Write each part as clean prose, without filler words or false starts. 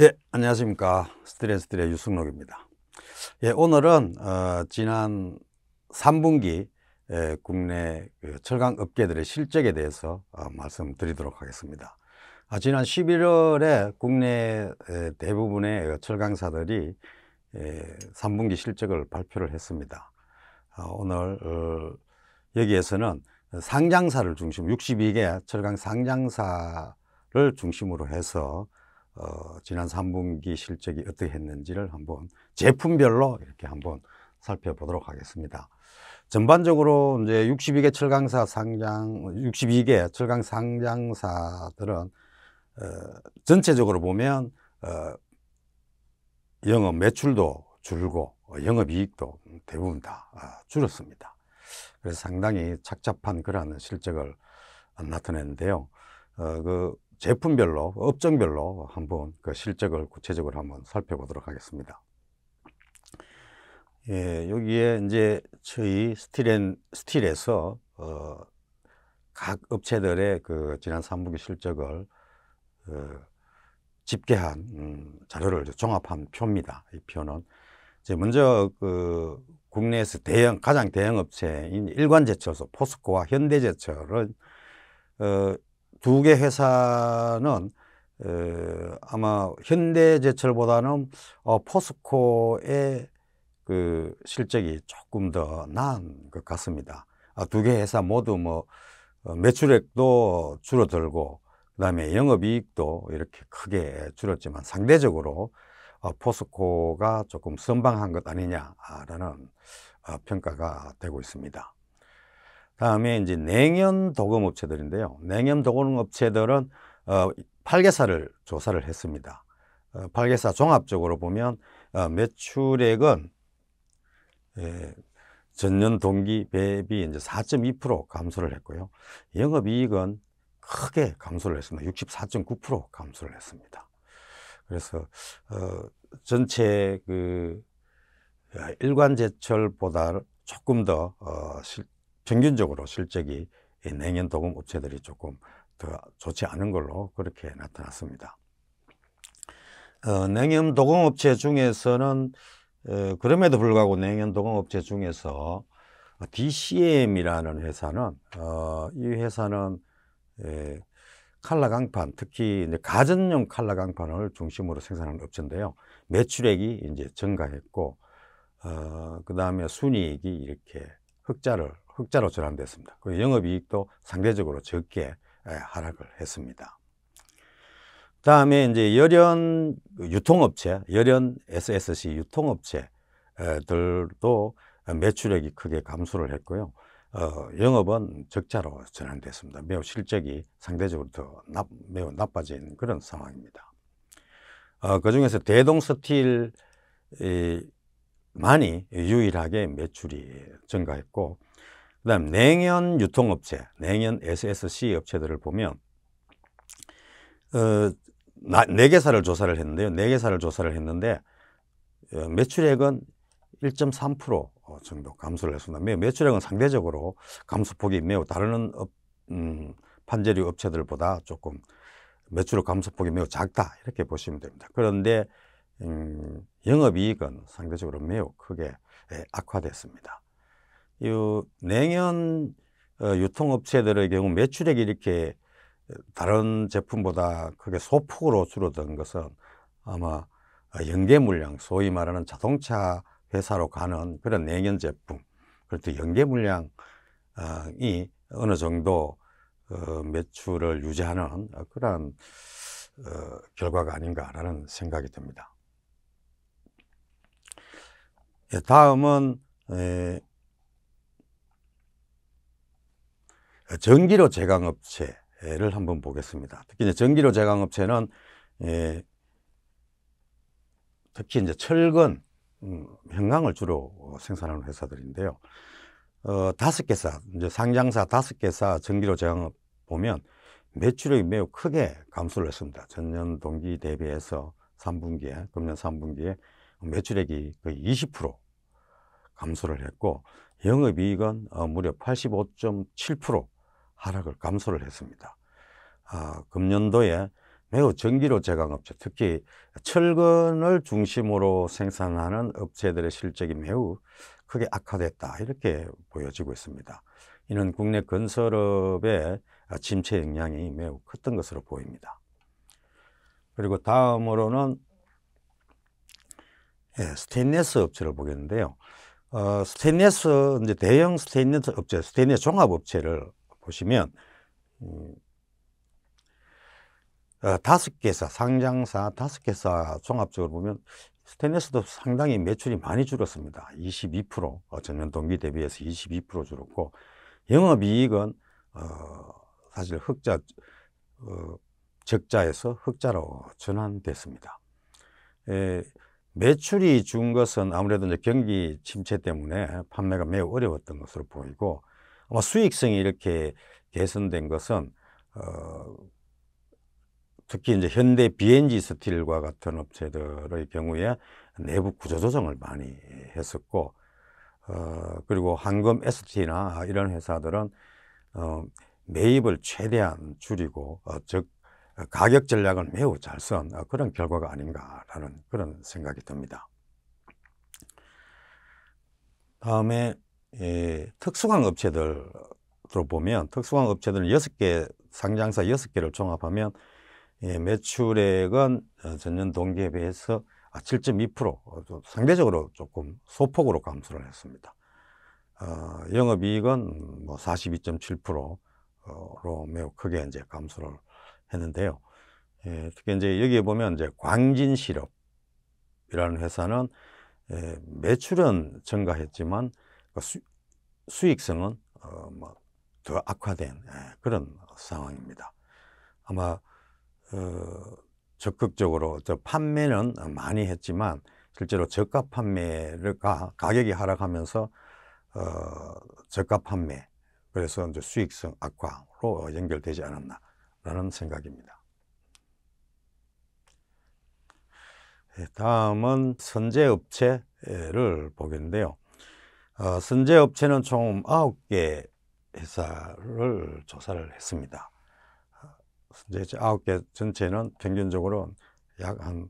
예, 안녕하십니까. 스트레스들의 유승록입니다. 예, 오늘은 지난 3분기 국내 철강 업계들의 실적에 대해서 말씀드리도록 하겠습니다. 지난 11월에 국내 대부분의 철강사들이 3분기 실적을 발표를 했습니다. 오늘 여기에서는 상장사를 중심 62개 철강 상장사를 중심으로 해서 지난 3분기 실적이 어떻게 했는지를 한번 제품별로 이렇게 한번 살펴보도록 하겠습니다. 전반적으로 이제 62개 철강 상장사들은 전체적으로 보면 영업 매출도 줄고 영업이익도 대부분 다 줄었습니다. 그래서 상당히 착잡한 그러한 실적을 나타냈는데요. 그 제품별로, 업종별로 한번 그 실적을 구체적으로 한번 살펴보도록 하겠습니다. 예, 여기에 이제 저희 스틸에서 각 업체들의 그 지난 3분기 실적을 집계한 자료를 종합한 표입니다. 이 표는 이제 먼저 그 국내에서 가장 대형 업체인 일관제철소 포스코와 현대제철은 두 개 회사는 아마 현대제철보다는 포스코의 그 실적이 조금 더 나은 것 같습니다. 두 개 회사 모두 뭐 매출액도 줄어들고 그다음에 영업이익도 이렇게 크게 줄었지만 상대적으로 포스코가 조금 선방한 것 아니냐라는 평가가 되고 있습니다. 다음에 이제 냉연 도금 업체들인데요. 냉연 도금 업체들은 8개사를 조사를 했습니다. 8개사 종합적으로 보면 매출액은 전년 동기 대비 이제 4.2% 감소를 했고요. 영업이익은 크게 감소를 했습니다. 64.9% 감소를 했습니다. 그래서 전체 그 일관제철보다 조금 더 평균적으로 실적이 냉연 도금 업체들이 조금 더 좋지 않은 걸로 그렇게 나타났습니다. 냉연 도금 업체 중에서는 그럼에도 불구하고 냉연 도금 업체 중에서 DCM이라는 회사는 이 회사는 칼라 강판, 특히 이제 가전용 칼라 강판을 중심으로 생산하는 업체인데요. 매출액이 이제 증가했고 그 다음에 순이익이 이렇게 흑자로 전환됐습니다. 그 영업이익도 상대적으로 적게 하락을 했습니다. 다음에 이제 열연 유통업체, 열연 SSC 유통업체들도 매출액이 크게 감소를 했고요. 영업은 적자로 전환됐습니다. 매우 실적이 상대적으로 더 매우 나빠진 그런 상황입니다. 그 중에서 대동스틸 많이 유일하게 매출이 증가했고, 그 다음 냉연 유통업체, 냉연 SSC 업체들을 보면 4개사를 조사를 했는데요. 4개사를 조사를 했는데 매출액은 1.3% 정도 감소를 했습니다. 매출액은 상대적으로 감소폭이 매우 다른 판재류 업체들보다 조금 매출액 감소폭이 매우 작다 이렇게 보시면 됩니다. 그런데 영업이익은 상대적으로 매우 크게 악화됐습니다. 이 냉연 유통업체들의 경우 매출액이 이렇게 다른 제품보다 크게 소폭으로 줄어든 것은 아마 연계 물량, 소위 말하는 자동차 회사로 가는 그런 냉연 제품, 그리고 연계 물량이 어느 정도 매출을 유지하는 그런 결과가 아닌가라는 생각이 듭니다. 다음은 전기료 제강업체를 한번 보겠습니다. 특히 이제 전기료 제강업체는 특히 이제 철근, 형광을 주로 생산하는 회사들인데요. 5개사, 이제 상장사 5개사 전기료 제강업 보면 매출액이 매우 크게 감소를 했습니다. 전년 동기 대비해서 3분기에, 금년 3분기에 매출액이 거의 20% 감소를 했고, 영업이익은 무려 85.7% 하락을 감소를 했습니다. 금년도에 매우 전기료 제강 업체, 특히 철근을 중심으로 생산하는 업체들의 실적이 매우 크게 악화됐다, 이렇게 보여지고 있습니다. 이는 국내 건설업의 침체 영향이 매우 컸던 것으로 보입니다. 그리고 다음으로는 스테인리스 업체를 보겠는데요. 스테인리스, 이제 대형 스테인리스 업체, 스테인리스 종합업체를 보시면, 5개사, 상장사 5개사 종합적으로 보면 스테인리스도 상당히 매출이 많이 줄었습니다. 22%, 전년 동기 대비해서 22% 줄었고, 영업이익은 사실 적자에서 흑자로 전환됐습니다. 매출이 준 것은 아무래도 이제 경기 침체 때문에 판매가 매우 어려웠던 것으로 보이고, 아마 수익성이 이렇게 개선된 것은 특히 이제 현대 BNG 스틸과 같은 업체들의 경우에 내부 구조조정을 많이 했었고, 그리고 한금 ST나 이런 회사들은 매입을 최대한 줄이고, 즉 가격 전략을 매우 잘 쓴 그런 결과가 아닌가라는 그런 생각이 듭니다. 다음에 특수광 업체들로 보면, 특수광 업체들은 6개, 상장사 6개를 종합하면 매출액은 전년 동기에 비해서 7.2%, 상대적으로 조금 소폭으로 감소를 했습니다. 영업이익은 뭐 42.7%로 매우 크게 이제 감소를 했는데요. 특히 이제 여기에 보면 이제 광진실업이라는 회사는 매출은 증가했지만 수익성은 뭐 더 악화된 그런 상황입니다. 아마 적극적으로 판매는 많이 했지만 실제로 저가 판매가 가격이 하락하면서 저가 판매, 그래서 이제 수익성 악화로 연결되지 않았나라는 생각입니다. 다음은 선제업체를 보겠는데요. 선제업체는 총 9개 회사를 조사를 했습니다. 선제업체 9개 전체는 평균적으로 약 한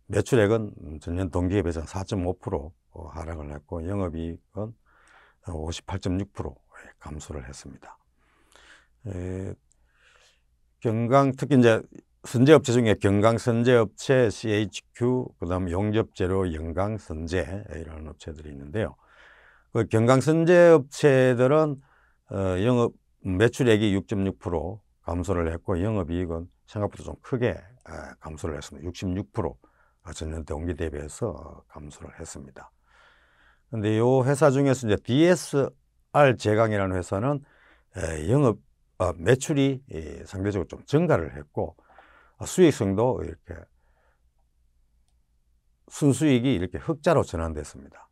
매출액은 전년 동기에 비해서 4.5% 하락을 했고, 영업이익은 58.6% 감소를 했습니다. 특히 이제 선제업체 중에 경강선제업체, CHQ, 그 다음 용접재료 영강선제, 이런 업체들이 있는데요. 그 경강선제업체들은 영업 매출액이 6.6% 감소를 했고, 영업이익은 생각보다 좀 크게 감소를 했습니다. 66% 전년 동기 대비해서 감소를 했습니다. 근데 이 회사 중에서 이제 DSR 제강이라는 회사는 매출이 상대적으로 좀 증가를 했고, 수익성도 이렇게 순수익이 이렇게 흑자로 전환됐습니다.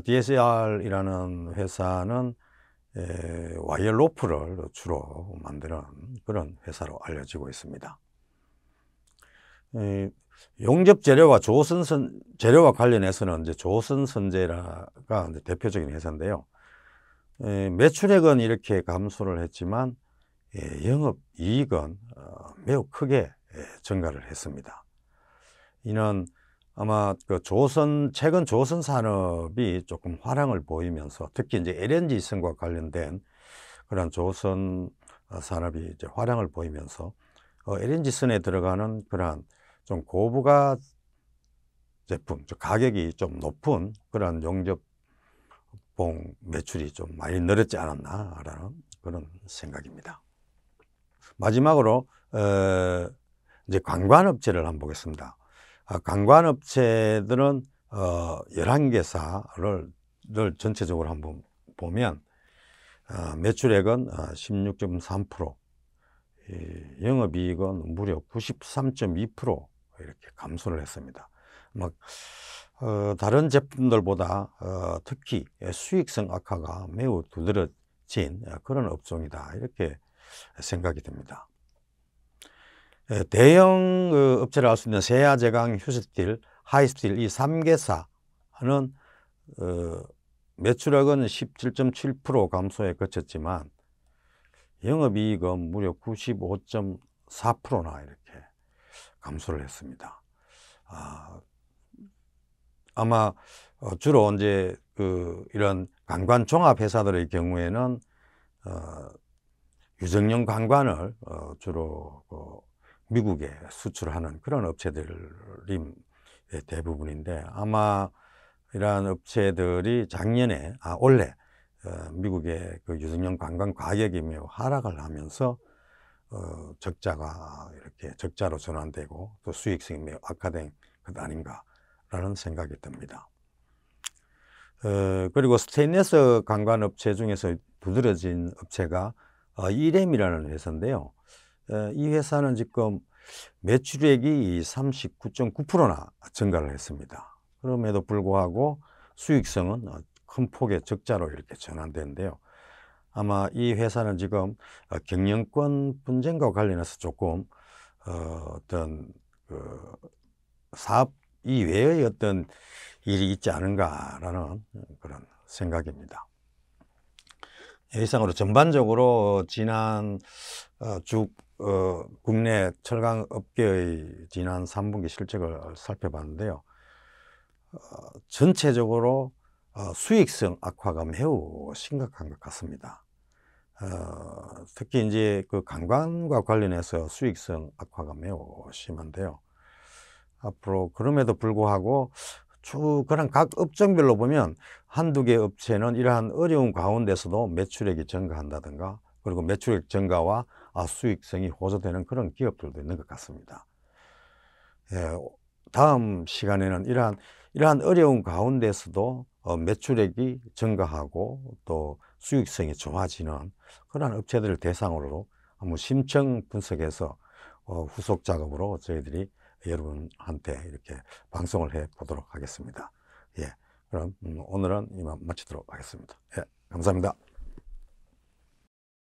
DSR이라는 회사는 와이어 로프를 주로 만드는 그런 회사로 알려지고 있습니다. 용접 재료와 재료와 관련해서는 이제 조선선제가 이제 대표적인 회사인데요. 매출액은 이렇게 감소를 했지만 영업이익은 매우 크게 증가를 했습니다. 이는 아마 최근 조선 산업이 조금 화랑을 보이면서, 특히 이제 LNG성과 관련된 그런 조선 산업이 이제 화랑을 보이면서 LNG선에 들어가는 그러한 좀 고부가 제품, 가격이 좀 높은 그런 용접봉 매출이 좀 많이 늘었지 않았나라는 그런 생각입니다. 마지막으로 이제 관광업체를 한번 보겠습니다. 관광업체들은 11개사를 전체적으로 한번 보면 매출액은 16.3%, 영업이익은 무려 93.2% 이렇게 감소를 했습니다. 다른 제품들보다 특히 수익성 악화가 매우 두드러진 그런 업종이다, 이렇게 생각이 듭니다. 대형 업체를 할 수 있는 세아, 제강, 휴스틸, 하이스틸 이 3개사는 매출액은 17.7% 감소에 그쳤지만 영업이익은 무려 95.4%나 이렇게 감소를 했습니다. 아마 주로 이제 이런 관관 종합 회사들의 경우에는 유정형 관관을 주로 미국에 수출하는 그런 업체들이 대부분인데, 아마 이러한 업체들이 작년에 올해 미국의 그 유정형 관광 가격이 매우 하락을 하면서 적자가 이렇게 적자로 전환되고 또 수익성이 매우 악화된 것 아닌가라는 생각이 듭니다. 그리고 스테인리스 관관 업체 중에서 두드러진 업체가 이렘이라는 회사인데요. 이 회사는 지금 매출액이 39.9%나 증가를 했습니다. 그럼에도 불구하고 수익성은 큰 폭의 적자로 이렇게 전환되는데요. 아마 이 회사는 지금 경영권 분쟁과 관련해서 조금 어떤 사업 이외의 어떤 일이 있지 않은가라는 그런 생각입니다. 이상으로 전반적으로 지난 국내 철강 업계의 지난 3분기 실적을 살펴봤는데요. 전체적으로 수익성 악화가 매우 심각한 것 같습니다. 특히 이제 그 관광과 관련해서 수익성 악화가 매우 심한데요. 앞으로 그럼에도 불구하고 그런 각 업종별로 보면 한두 개 업체는 이러한 어려운 가운데서도 매출액이 증가한다든가, 그리고 매출액 증가와 수익성이 호조되는 그런 기업들도 있는 것 같습니다. 다음 시간에는 이러한 어려운 가운데서도 매출액이 증가하고 또 수익성이 좋아지는 그런 업체들을 대상으로 한번 심층 분석해서 후속 작업으로 저희들이 여러분한테 이렇게 방송을 해 보도록 하겠습니다. 그럼 오늘은 이만 마치도록 하겠습니다. 감사합니다.